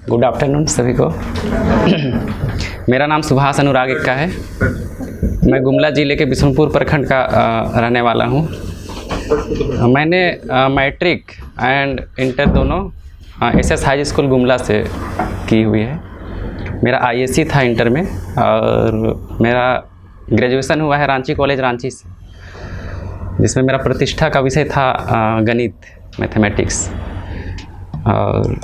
Good afternoon सभी को। मेरा नाम सुभाष अनुराग एक्का है। मैं गुमला ज़िले के बिशुनपुर प्रखंड का रहने वाला हूँ। मैंने मैट्रिक एंड इंटर दोनों एसएस हाई स्कूल गुमला से की हुई है। मेरा आईएससी था इंटर में, और मेरा ग्रेजुएशन हुआ है रांची कॉलेज रांची से, जिसमें मेरा प्रतिष्ठा का विषय था गणित, मैथमेटिक्स। और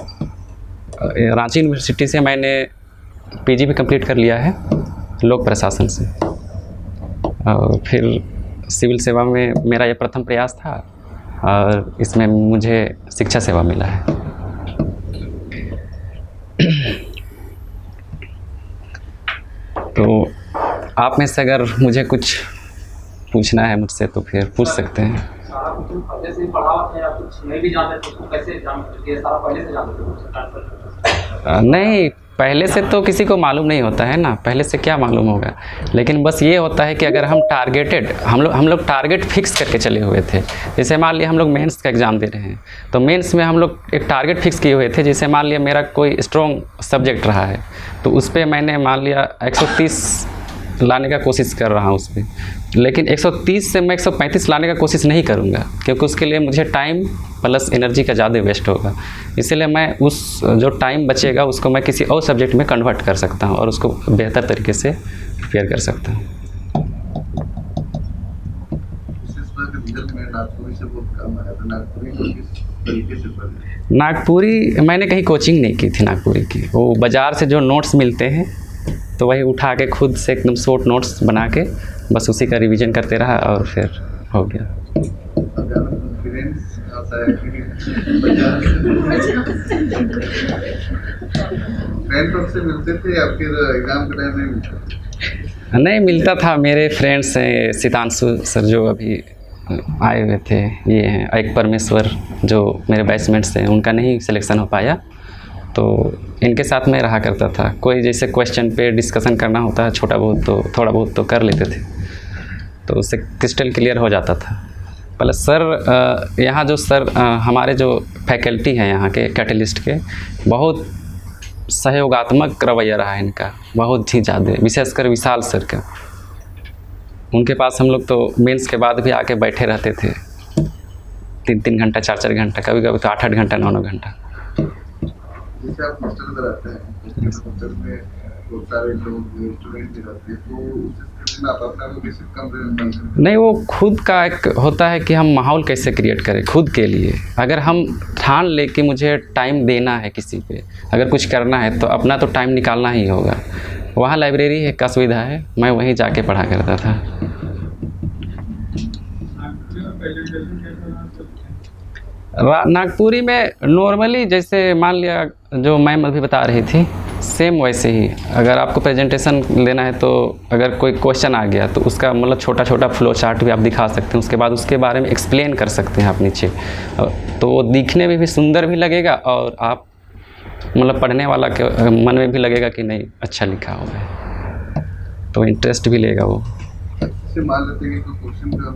रांची यूनिवर्सिटी से मैंने पीजी भी कंप्लीट कर लिया है लोक प्रशासन से। और फिर सिविल सेवा में मेरा ये प्रथम प्रयास था, और इसमें मुझे शिक्षा सेवा मिला है। तो आप में से अगर मुझे कुछ पूछना है मुझसे तो फिर पूछ सकते हैं। पहले से ही पढ़ा होता है या कुछ नहीं भी जानते तो उसको कैसे जानते, ये सारा पहले से जानते हो? नहीं, पहले से तो किसी को मालूम नहीं होता है ना, पहले से क्या मालूम होगा। लेकिन बस ये होता है कि अगर हम टारगेटेड, हम लोग टारगेट फिक्स करके चले हुए थे। जैसे मान लिया हम लोग मेंस का एग्ज़ाम दे रहे हैं, तो मेंस में हम लोग एक टारगेट फिक्स किए हुए थे। जैसे मान लिया मेरा कोई स्ट्रॉन्ग सब्जेक्ट रहा है, तो उस पर मैंने मान लिया 130 लाने का कोशिश कर रहा हूँ उस पर। लेकिन 130 से मैं 135 लाने का कोशिश नहीं करूँगा, क्योंकि उसके लिए मुझे टाइम प्लस एनर्जी का ज़्यादा वेस्ट होगा। इसलिए मैं उस जो टाइम बचेगा उसको मैं किसी और सब्जेक्ट में कन्वर्ट कर सकता हूँ और उसको बेहतर तरीके से प्रिपेयर कर सकता हूँ। नागपुरी मैंने कहीं कोचिंग नहीं की थी नागपुरी की। वो बाज़ार से जो नोट्स मिलते हैं तो वही उठा के खुद से एकदम शॉर्ट नोट्स बना के बस उसी का रिवीजन करते रहा और फिर हो गया। नहीं मिलता था। मेरे फ्रेंड्स हैं सितांशु सर जो अभी आए हुए थे, ये हैं एक परमेश्वर जो मेरे बैचमेट्स हैं, उनका नहीं सिलेक्शन हो पाया, तो इनके साथ में रहा करता था। कोई जैसे क्वेश्चन पे डिस्कशन करना होता है छोटा बहुत, तो थोड़ा बहुत तो कर लेते थे, तो उससे क्रिस्टल क्लियर हो जाता था। प्लस सर यहाँ जो सर हमारे जो फैकल्टी हैं यहाँ के कैटलिस्ट के, बहुत सहयोगात्मक रवैया रहा है इनका, बहुत ही ज़्यादा, विशेषकर विशाल सर का। उनके पास हम लोग तो मेंस के बाद भी आके बैठे रहते थे 3-3 घंटा 4-4 घंटा, कभी कभी तो 8-8 घंटा 9-9 घंटा। जैसे आप हॉस्टल में रहते हैं, हॉस्टल में बहुत सारे लोग स्टूडेंट भी रहते हैं, तो आप अपना को कैसे कमरे में बंद करते हैं? नहीं, वो खुद का एक होता है कि हम माहौल कैसे क्रिएट करें खुद के लिए। अगर हम ठान ले कि मुझे टाइम देना है किसी पे, अगर कुछ करना है तो अपना तो टाइम निकालना ही होगा। वहाँ लाइब्रेरी का सुविधा है, मैं वहीं जाके पढ़ा करता था। नागपुरी में नॉर्मली जैसे मान लिया जो मैम अभी बता रही थी, सेम वैसे ही। अगर आपको प्रेजेंटेशन लेना है तो अगर कोई क्वेश्चन आ गया तो उसका मतलब छोटा छोटा फ्लो चार्ट भी आप दिखा सकते हैं। उसके बाद उसके बारे में एक्सप्लेन कर सकते हैं आप नीचे, तो वो दिखने में भी सुंदर भी लगेगा और आप मतलब पढ़ने वाला के मन में भी लगेगा कि नहीं अच्छा लिखा हुआ है, तो इंटरेस्ट भी लेगा वो। जैसे मान लेते हैं कि कोई क्वेश्चन का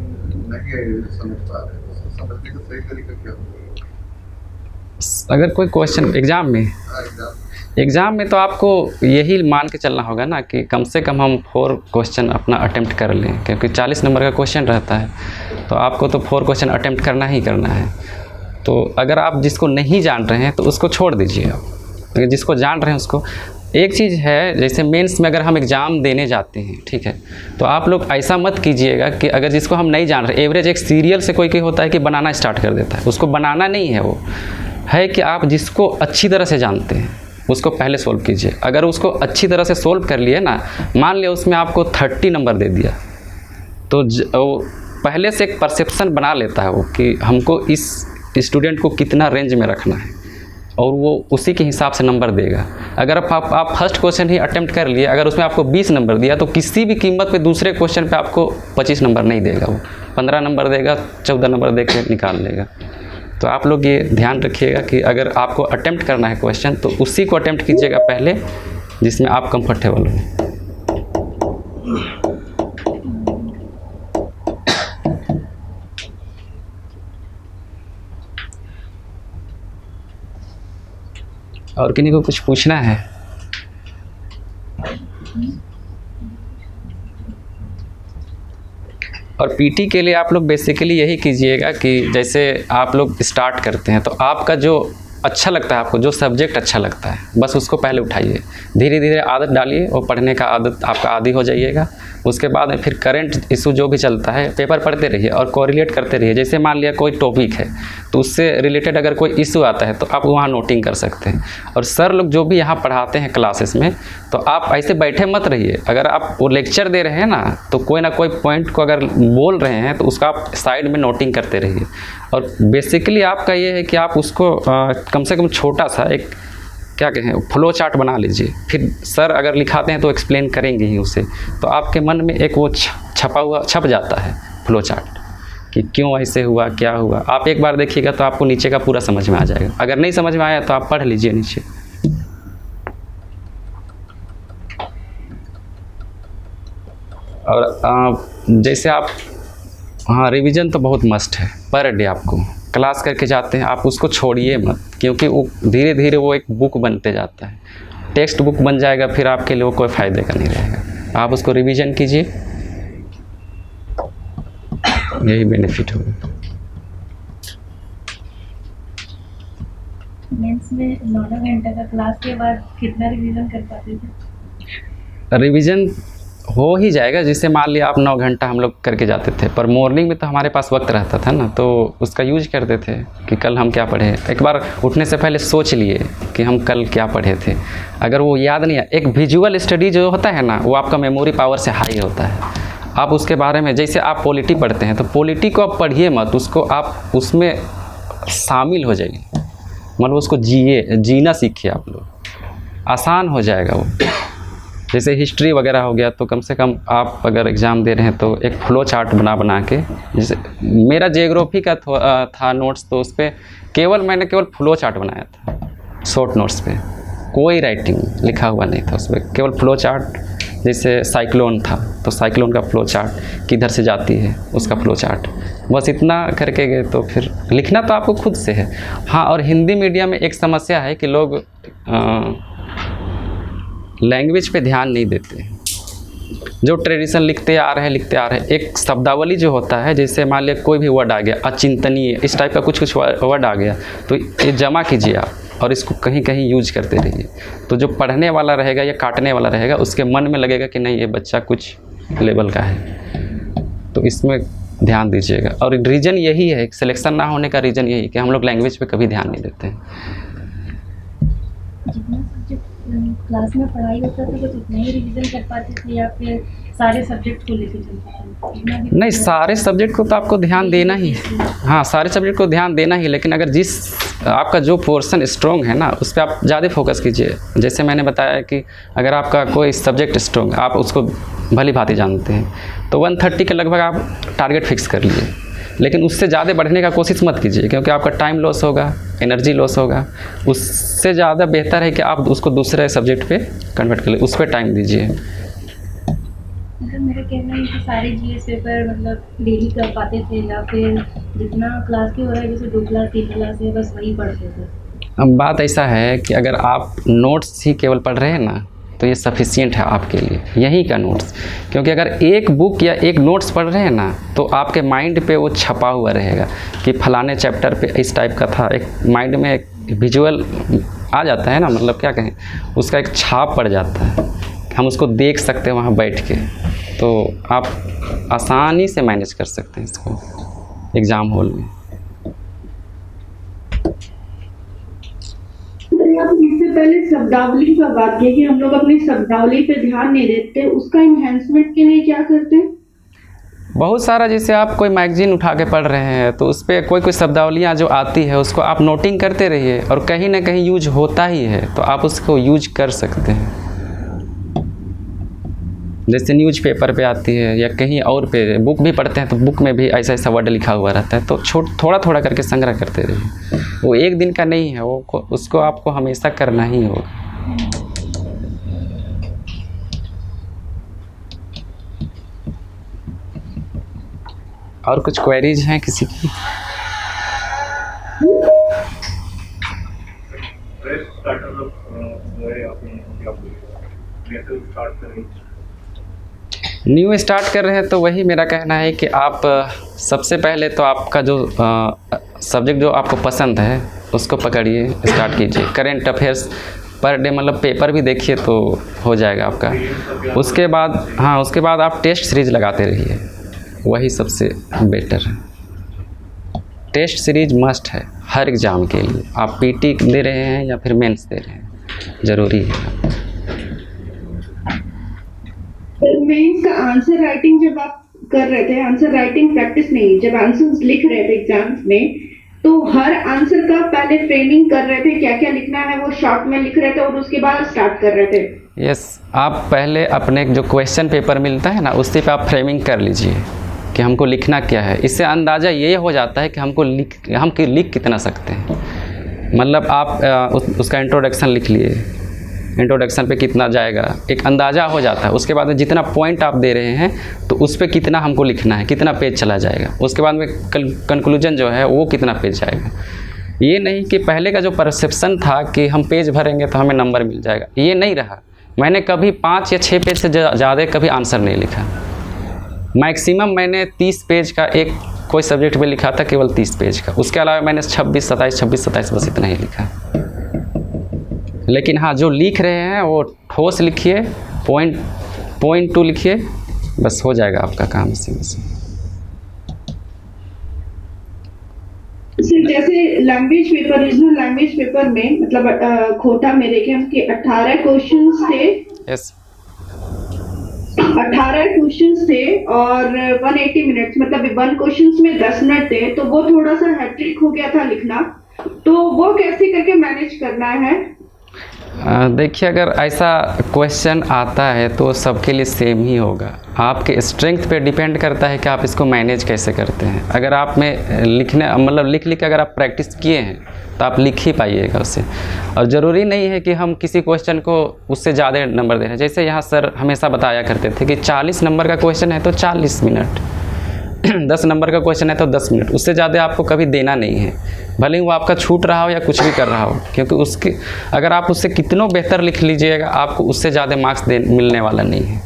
नहीं समझ पा रहे हैं, उसको समझने का सही तरीका क्या होगा? अगर कोई क्वेश्चन एग्ज़ाम में तो आपको यही मान के चलना होगा ना कि कम से कम हम 4 क्वेश्चन अपना अटेम्प्ट कर लें, क्योंकि 40 नंबर का क्वेश्चन रहता है, तो आपको तो 4 क्वेश्चन अटेम्प्ट करना ही करना है। तो अगर आप जिसको नहीं जान रहे हैं तो उसको छोड़ दीजिए आप, अगर जिसको जान रहे हैं उसको। एक चीज़ है, जैसे मेंस में अगर हम एग्ज़ाम देने जाते हैं, ठीक है, तो आप लोग ऐसा मत कीजिएगा कि अगर जिसको हम नहीं जान रहे, एवरेज एक सीरियल से कोई होता है कि बनाना स्टार्ट कर देता है, उसको बनाना नहीं है, वो है कि आप जिसको अच्छी तरह से जानते हैं उसको पहले सोल्व कीजिए। अगर उसको अच्छी तरह से सोल्व कर लिए ना, मान लिया उसमें आपको 30 नंबर दे दिया, तो वो पहले से एक परसेप्शन बना लेता है वो कि हमको इस स्टूडेंट को कितना रेंज में रखना है, और वो उसी के हिसाब से नंबर देगा। अगर आप फर्स्ट क्वेश्चन ही अटेम्प्ट कर लिए, अगर उसमें आपको 20 नंबर दिया, तो किसी भी कीमत पे दूसरे क्वेश्चन पे आपको 25 नंबर नहीं देगा, वो 15 नंबर देगा, 14 नंबर दे के निकाल लेगा। तो आप लोग ये ध्यान रखिएगा कि अगर आपको अटेम्प्ट करना है क्वेश्चन तो उसी को अटेम्प्ट कीजिएगा पहले जिसमें आप कंफर्टेबल हो। और किन्हीं को कुछ पूछना है? और पीटी के लिए आप लोग बेसिकली यही कीजिएगा कि जैसे आप लोग स्टार्ट करते हैं तो आपका जो अच्छा लगता है, आपको जो सब्जेक्ट अच्छा लगता है बस उसको पहले उठाइए, धीरे धीरे आदत डालिए और पढ़ने का आदत आपका आदी हो जाइएगा। उसके बाद में फिर करंट इशू जो भी चलता है पेपर पढ़ते रहिए और कोरिलेट करते रहिए। जैसे मान लिया कोई टॉपिक है तो उससे रिलेटेड अगर कोई इशू आता है तो आप वहाँ नोटिंग कर सकते हैं। और सर लोग जो भी यहाँ पढ़ाते हैं क्लासेस में तो आप ऐसे बैठे मत रहिए। अगर आप वो लेक्चर दे रहे हैं ना तो कोई ना कोई पॉइंट को अगर बोल रहे हैं तो उसका आप साइड में नोटिंग करते रहिए। और बेसिकली आपका ये है कि आप उसको कम से कम छोटा सा एक क्या कहें फ्लो चार्ट बना लीजिए। फिर सर अगर लिखाते हैं तो एक्सप्लेन करेंगे ही उसे, तो आपके मन में एक वो छपा हुआ छप जाता है फ्लो चार्ट कि क्यों ऐसे हुआ, क्या हुआ। आप एक बार देखिएगा तो आपको नीचे का पूरा समझ में आ जाएगा। अगर नहीं समझ में आया तो आप पढ़ लीजिए नीचे। और जैसे आप हाँ रिवीजन तो बहुत मस्ट है। पर डे आपको क्लास करके जाते हैं आप उसको छोड़िए मत, क्योंकि वो धीरे धीरे वो एक बुक बनते जाता है, टेक्स्ट बुक बन जाएगा, फिर आपके लिए वो कोई फ़ायदे का नहीं रहेगा। आप उसको रिवीजन कीजिए, यही बेनिफिट होगा। मेंस में 9 घंटे का क्लास के बाद कितना रिवीजन कर पाते थे? रिवीजन हो ही जाएगा। जैसे मान लिया आप 9 घंटा हम लोग करके जाते थे, पर मॉर्निंग में तो हमारे पास वक्त रहता था ना, तो उसका यूज करते थे कि कल हम क्या पढ़े। एक बार उठने से पहले सोच लिए कि हम कल क्या पढ़े थे। अगर वो याद नहीं है, एक विजुअल स्टडी जो होता है ना वो आपका मेमोरी पावर से हाई होता है। आप उसके बारे में जैसे आप पॉलिटी पढ़ते हैं तो पॉलिटी को आप पढ़िए मत, उसको आप उसमें शामिल हो जाइए, मतलब उसको जीना सीखिए आप लोग, आसान हो जाएगा वो। जैसे हिस्ट्री वगैरह हो गया तो कम से कम आप अगर एग्ज़ाम दे रहे हैं तो एक फ्लो चार्ट बना के, जैसे मेरा जियोग्राफी का था नोट्स, तो उस पर मैंने केवल फ्लो चार्ट बनाया था शॉर्ट नोट्स पे, कोई राइटिंग लिखा हुआ नहीं था उस पर, केवल फ्लो चार्ट। जैसे साइक्लोन था तो साइक्लोन का फ्लो चार्ट किधर से जाती है उसका फ्लो चार्ट, बस इतना करके गए। तो फिर लिखना तो आपको खुद से है। हाँ, और हिंदी मीडियम में एक समस्या है कि लोग लैंग्वेज पे ध्यान नहीं देते। जो ट्रेडिशन लिखते आ रहे हैं, एक शब्दावली जो होता है, जैसे मान लिया कोई भी वर्ड आ गया, अचिंतनीय, इस टाइप का कुछ वर्ड आ गया तो ये जमा कीजिए आप और इसको कहीं कहीं यूज करते रहिए। तो जो पढ़ने वाला रहेगा या काटने वाला रहेगा उसके मन में लगेगा कि नहीं ये बच्चा कुछ लेवल का है, तो इसमें ध्यान दीजिएगा। और रीज़न यही है, सिलेक्शन ना होने का रीज़न यही है कि हम लोग लैंग्वेज पे कभी ध्यान नहीं देते हैं। जितना सब्जेक्ट क्लास में पढ़ाई होता था बस उतना ही रिवीजन कर पाते थे या फिर सारे सब्जेक्ट को लेके चलते थे? नहीं, सारे सब्जेक्ट को तो आपको ध्यान देना ही है। हाँ, सारे सब्जेक्ट को ध्यान देना ही, लेकिन अगर जिस आपका जो पोर्शन स्ट्रॉन्ग है ना उस पर आप ज़्यादा फोकस कीजिए। जैसे मैंने बताया कि अगर आपका कोई सब्जेक्ट स्ट्रॉन्ग, आप उसको भली भांति जानते हैं तो 130 के लगभग आप टारगेट फिक्स कर लीजिए, लेकिन उससे ज़्यादा बढ़ने का कोशिश मत कीजिए, क्योंकि आपका टाइम लॉस होगा, एनर्जी लॉस होगा। उससे ज़्यादा बेहतर है कि आप उसको दूसरे सब्जेक्ट पे कन्वर्ट कर ले, उस पर टाइम दीजिए। मतलब मेरा कहना है कि सारे जीएस पेपर मतलब डेली कर पाते थे या फिर जितना क्लास के हो रहा है, जैसे 2 क्लास 3 क्लास है बस वही पढ़ते थे? अब बात ऐसा है कि अगर आप नोट्स ही केवल पढ़ रहे हैं ना तो ये सफिशिएंट है आपके लिए, यहीं का नोट्स। क्योंकि अगर एक बुक या एक नोट्स पढ़ रहे हैं ना तो आपके माइंड पे वो छपा हुआ रहेगा कि फलाने चैप्टर पे इस टाइप का था, एक माइंड में एक विजुअल आ जाता है ना, मतलब क्या कहें, उसका एक छाप पड़ जाता है, हम उसको देख सकते हैं वहाँ बैठ के, तो आप आसानी से मैनेज कर सकते हैं इसको एग्ज़ाम हॉल में। इससे पहले शब्दावली का बात किया कि हम लोग अपनी शब्दावली पे ध्यान नहीं देते, उसका इन्हेंसमेंट के लिए क्या करते हैं? बहुत सारा, जैसे आप कोई मैगजीन उठा के पढ़ रहे हैं तो उस पर कोई शब्दावलियाँ जो आती है उसको आप नोटिंग करते रहिए, और कहीं ना कहीं यूज होता ही है तो आप उसको यूज कर सकते हैं। जैसे न्यूज़पेपर पे आती है या कहीं और पे बुक भी पढ़ते हैं तो बुक में भी ऐसा ऐसा वर्ड लिखा हुआ रहता है, तो थोड़ा थोड़ा करके संग्रह करते रहिए। वो एक दिन का नहीं है, वो उसको आपको हमेशा करना ही होगा। और कुछ क्वेरीज हैं किसी की? फ्रेश स्टार्टर जो है आपने कैसे स्टार्ट करें? न्यू स्टार्ट कर रहे हैं तो वही मेरा कहना है कि आप सबसे पहले तो आपका जो सब्जेक्ट जो आपको पसंद है उसको पकड़िए, स्टार्ट कीजिए। करेंट अफेयर्स पर डे मतलब पेपर भी देखिए तो हो जाएगा आपका। उसके बाद हाँ, उसके बाद आप टेस्ट सीरीज लगाते रहिए, वही सबसे बेटर है। टेस्ट सीरीज मस्ट है हर एग्ज़ाम के लिए, आप पीटी दे रहे हैं या फिर मेंस दे रहे हैं, ज़रूरी है। मेंस का आंसर राइटिंग जब आप कर रहे थे, आंसर राइटिंग प्रैक्टिस नहीं, जब आंसर्स लिख रहे थे एग्जाम्स में, तो हर आंसर का पहले फ्रेमिंग कर रहे थे, क्या क्या लिखना है वो शॉर्ट में लिख रहे थे और उसके बाद स्टार्ट कर रहे थे? यस, आप पहले अपने जो क्वेश्चन पेपर मिलता है ना, उसी पे आप फ्रेमिंग कर लीजिए कि हमको लिखना क्या है। इससे अंदाज़ा ये हो जाता है कि हम लिख कितना सकते हैं। मतलब आप उसका इंट्रोडक्शन लिख लिए, इंट्रोडक्शन पे कितना जाएगा एक अंदाज़ा हो जाता है। उसके बाद में जितना पॉइंट आप दे रहे हैं तो उस पर कितना हमको लिखना है, कितना पेज चला जाएगा। उसके बाद में कंक्लूजन जो है वो कितना पेज जाएगा। ये नहीं कि पहले का जो परसेप्शन था कि हम पेज भरेंगे तो हमें नंबर मिल जाएगा, ये नहीं रहा। मैंने कभी 5 या 6 पेज से ज़्यादा कभी आंसर नहीं लिखा। मैक्सिमम मैंने 30 पेज का एक कोई सब्जेक्ट में लिखा था, केवल 30 पेज का। उसके अलावा मैंने 26, 27 बस इतना ही लिखा। लेकिन हाँ, जो लिख रहे हैं वो ठोस लिखिए, पॉइंट टू लिखिए, बस हो जाएगा आपका काम इसी में से। सर जैसे language paper, regional language paper में मतलब खोटा में देखे हम कि 18 क्वेश्चंस थे। यस, 18 क्वेश्चंस थे और 180 मिनट्स, मतलब 1 क्वेश्चंस में 10 मिनट थे, तो वो थोड़ा सा हैट्रिक हो गया था लिखना, तो वो कैसे करके मैनेज करना है? देखिए, अगर ऐसा क्वेश्चन आता है तो सबके लिए सेम ही होगा। आपके स्ट्रेंथ पे डिपेंड करता है कि आप इसको मैनेज कैसे करते हैं। अगर आप में लिखने मतलब लिख अगर आप प्रैक्टिस किए हैं तो आप लिख ही पाइएगा उससे। और ज़रूरी नहीं है कि हम किसी क्वेश्चन को उससे ज़्यादा नंबर दे रहे हैं। जैसे यहाँ सर हमेशा बताया करते थे कि 40 नंबर का क्वेश्चन है तो 40 मिनट 10 नंबर का क्वेश्चन है तो 10 मिनट, उससे ज़्यादा आपको कभी देना नहीं है, भले ही वो आपका छूट रहा हो या कुछ भी कर रहा हो। क्योंकि उसके अगर आप उससे कितनों बेहतर लिख लीजिएगा, आपको उससे ज़्यादा मार्क्स मिलने वाला नहीं है।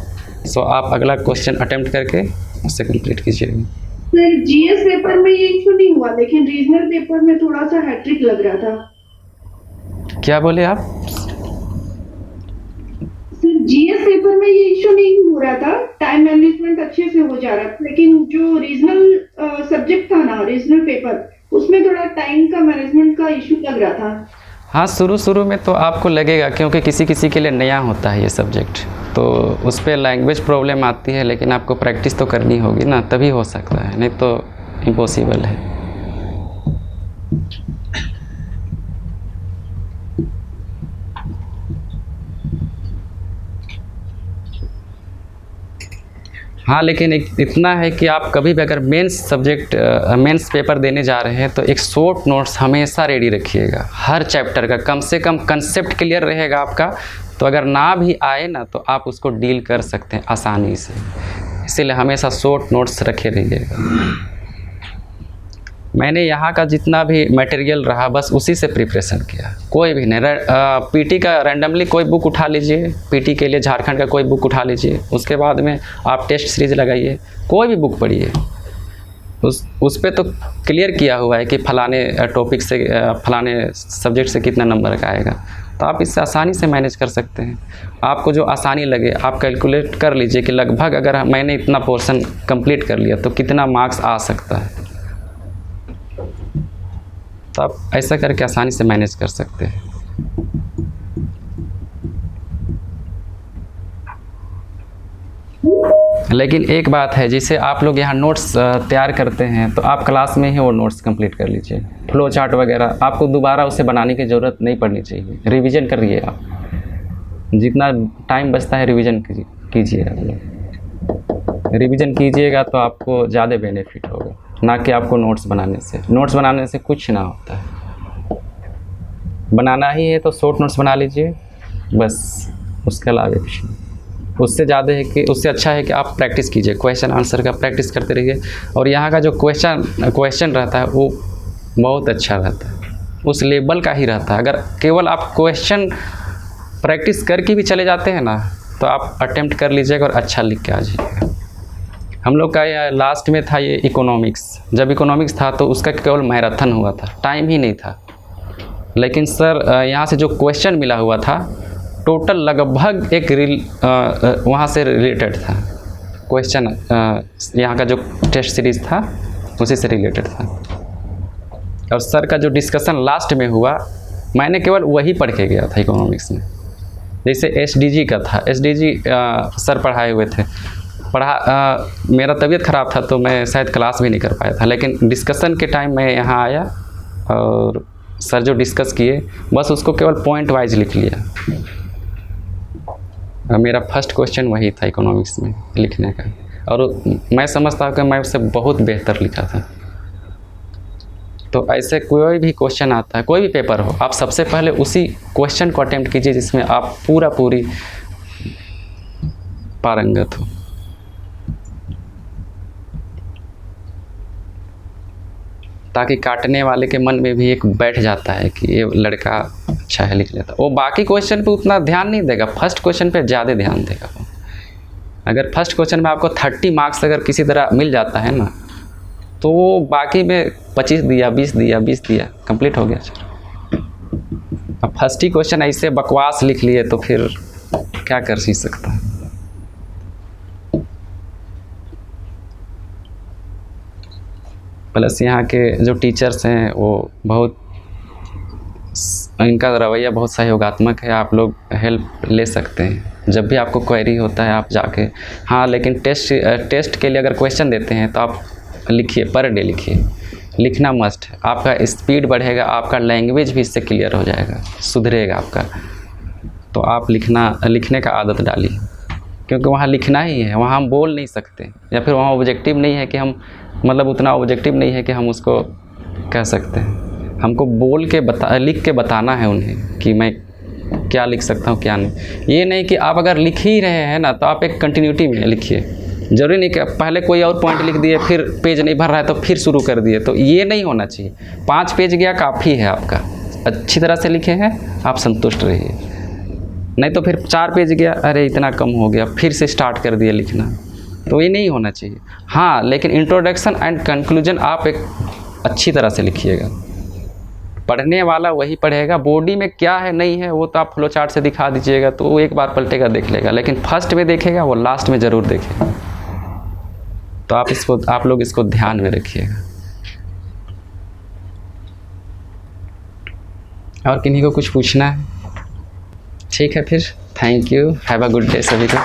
सो आप अगला क्वेश्चन अटेम्प्ट करके उससे कंप्लीट कीजिएगा। सर जीएस पेपर में ये इशू नहीं हुआ, लेकिन रीजनल पेपर में थोड़ा सा हैट्रिक लग रहा था। क्या बोले आप? सर जीएस पेपर में ये इशू नहीं हो रहा था, टाइम मैनेजमेंट अच्छे से हो जा रहा था, लेकिन जो रीजनल सब्जेक्ट था ना, रीजनल पेपर, उसमें थोड़ा टाइम का मैनेजमेंट का इशू लग रहा था। हाँ, शुरू में तो आपको लगेगा, क्योंकि किसी के लिए नया होता है ये सब्जेक्ट, तो उस पर लैंग्वेज प्रॉब्लम आती है। लेकिन आपको प्रैक्टिस तो करनी होगी ना, तभी हो सकता है, नहीं तो इम्पॉसिबल है। हाँ, लेकिन इतना है कि आप कभी भी अगर मेंस पेपर देने जा रहे हैं तो एक शॉर्ट नोट्स हमेशा रेडी रखिएगा। हर चैप्टर का कम से कम कंसेप्ट क्लियर रहेगा आपका, तो अगर ना भी आए ना तो आप उसको डील कर सकते हैं आसानी से। इसीलिए हमेशा शॉर्ट नोट्स रखे रहिएगा। मैंने यहाँ का जितना भी मटेरियल रहा बस उसी से प्रिपरेशन किया, कोई भी नहीं। पीटी का रैंडमली कोई बुक उठा लीजिए, पीटी के लिए झारखंड का कोई बुक उठा लीजिए, उसके बाद में आप टेस्ट सीरीज लगाइए, कोई भी बुक पढ़िए, उस पे तो क्लियर किया हुआ है कि फलाने टॉपिक से फलाने सब्जेक्ट से कितना नंबर का आएगा। तो आप इससे आसानी से मैनेज कर सकते हैं। आपको जो आसानी लगे आप कैलकुलेट कर लीजिए कि लगभग अगर मैंने इतना पोर्शन कंप्लीट कर लिया तो कितना मार्क्स आ सकता है, तो आप ऐसा करके आसानी से मैनेज कर सकते हैं। लेकिन एक बात है, जैसे आप लोग यहाँ नोट्स तैयार करते हैं तो आप क्लास में ही वो नोट्स कंप्लीट कर लीजिए। फ्लो चार्ट वगैरह आपको दोबारा उसे बनाने की ज़रूरत नहीं पड़नी चाहिए। रिवीजन करिए, आप जितना टाइम बचता है रिवीजन कीजिए। आप लोग रिवीजन कीजिएगा तो आपको ज़्यादा बेनिफिट होगा, ना कि आपको नोट्स बनाने से कुछ ना होता है। बनाना ही है तो शॉर्ट नोट्स बना लीजिए बस, उसके अलावा कुछ नहीं। उससे ज़्यादा है कि उससे अच्छा है कि आप प्रैक्टिस कीजिए, क्वेश्चन आंसर का प्रैक्टिस करते रहिए। और यहाँ का जो क्वेश्चन रहता है वो बहुत अच्छा रहता है। उस लेवल का ही रहता है। अगर केवल आप क्वेश्चन प्रैक्टिस करके भी चले जाते हैं ना, तो आप अटेम्प्ट कर लीजिएगा और अच्छा लिख के आ जाइएगा। हम लोग का लास्ट में था ये इकोनॉमिक्स। जब इकोनॉमिक्स था तो उसका केवल मैराथन हुआ था, टाइम ही नहीं था। लेकिन सर यहाँ से जो क्वेश्चन मिला हुआ था टोटल लगभग एक वहाँ से रिलेटेड था क्वेश्चन। यहाँ का जो टेस्ट सीरीज़ था उसी से रिलेटेड था। और सर का जो डिस्कशन लास्ट में हुआ, मैंने केवल वही पढ़ के गया था इकोनॉमिक्स में। जैसे एसडीजी का था, एसडीजी सर पढ़ाए हुए थे। मेरा तबीयत ख़राब था तो मैं शायद क्लास भी नहीं कर पाया था, लेकिन डिस्कशन के टाइम मैं यहाँ आया और सर जो डिस्कस किए बस उसको केवल पॉइंट वाइज लिख लिया। मेरा फर्स्ट क्वेश्चन वही था इकोनॉमिक्स में लिखने का, और मैं समझता हूँ कि मैं उससे बहुत बेहतर लिखा था। तो ऐसे कोई भी क्वेश्चन आता है, कोई भी पेपर हो, आप सबसे पहले उसी क्वेश्चन को अटेम्प्ट कीजिए जिसमें आप पूरी पारंगत हो। ताकि काटने वाले के मन में भी एक बैठ जाता है कि ये लड़का अच्छा है, लिख लेता। वो बाकी क्वेश्चन पे उतना ध्यान नहीं देगा, फर्स्ट क्वेश्चन पे ज़्यादा ध्यान देगा। अगर फर्स्ट क्वेश्चन में आपको 30 मार्क्स अगर किसी तरह मिल जाता है ना, तो बाकी में 25 दिया, 20 दिया, 20 दिया, कंप्लीट हो गया सर। अब फर्स्ट ही क्वेश्चन ऐसे बकवास लिख लिए तो फिर क्या कर ही सकता है। प्लस यहाँ के जो टीचर्स हैं वो बहुत, इनका रवैया बहुत सहयोगात्मक है। आप लोग हेल्प ले सकते हैं जब भी आपको क्वेरी होता है, आप जाके। हाँ, लेकिन टेस्ट के लिए अगर क्वेश्चन देते हैं तो आप लिखिए, पर डे लिखिए, लिखना मस्ट है। आपका स्पीड बढ़ेगा, आपका लैंग्वेज भी इससे क्लियर हो जाएगा, सुधरेगा आपका। तो आप लिखने का आदत डालिए, क्योंकि वहाँ लिखना ही है, वहाँ हम बोल नहीं सकते, या फिर वहाँ ऑब्जेक्टिव नहीं है कि हम, मतलब उतना ऑब्जेक्टिव नहीं है कि हम उसको कह सकते हैं। हमको बोल के लिख के बताना है उन्हें कि मैं क्या लिख सकता हूँ क्या नहीं। ये नहीं कि आप अगर लिख ही रहे हैं ना, तो आप एक कंटिन्यूटी में लिखिए। ज़रूरी नहीं कि पहले कोई और पॉइंट लिख दिए, फिर पेज नहीं भर रहा है तो फिर शुरू कर दिए, तो ये नहीं होना चाहिए। 5 पेज गया काफ़ी है आपका, अच्छी तरह से लिखे हैं, आप संतुष्ट रहिए। नहीं तो फिर 4 पेज गया, अरे इतना कम हो गया, फिर से स्टार्ट कर दिया लिखना, तो ये नहीं होना चाहिए। हाँ, लेकिन इंट्रोडक्शन एंड कंक्लूजन आप एक अच्छी तरह से लिखिएगा। पढ़ने वाला वही पढ़ेगा, बॉडी में क्या है नहीं है वो तो आप फ्लो चार्ट से दिखा दीजिएगा तो वो एक बार पलटेगा, देख लेगा। लेकिन फर्स्ट में देखेगा, वो लास्ट में ज़रूर देखेगा। तो आप लोग इसको ध्यान में रखिएगा। और किन्हीं को कुछ पूछना है? ठीक है, फिर thank you, have a good day सभी को।